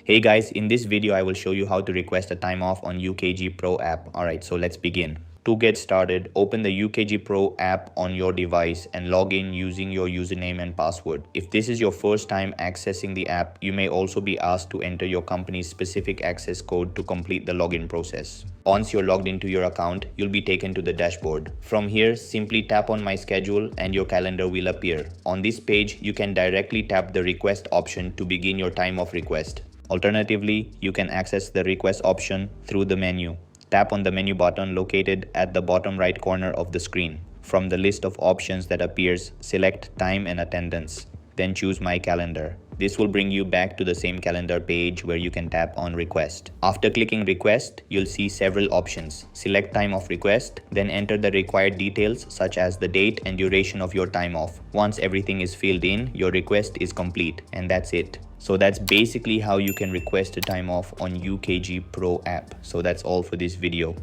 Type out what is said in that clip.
Hey guys, in this video I will show you how to request a time off on UKG Pro app. Alright, so let's begin. To get started, open the UKG Pro app on your device and log in using your username and password. If this is your first time accessing the app, you may also be asked to enter your company's specific access code to complete the login process. Once you're logged into your account, you'll be taken to the dashboard. From here, simply tap on My Schedule and your calendar will appear. On this page, you can directly tap the request option to begin your time off request. Alternatively, you can access the request option through the menu. Tap on the menu button located at the bottom right corner of the screen. From the list of options that appears, select Time and Attendance. Then choose My Calendar. This will bring you back to the same calendar page where you can tap on Request. After clicking Request, you'll see several options. Select Time of Request, then enter the required details such as the date and duration of your time off. Once everything is filled in, your request is complete, and that's it. So that's basically how you can request a time off on UKG Pro app. So that's all for this video.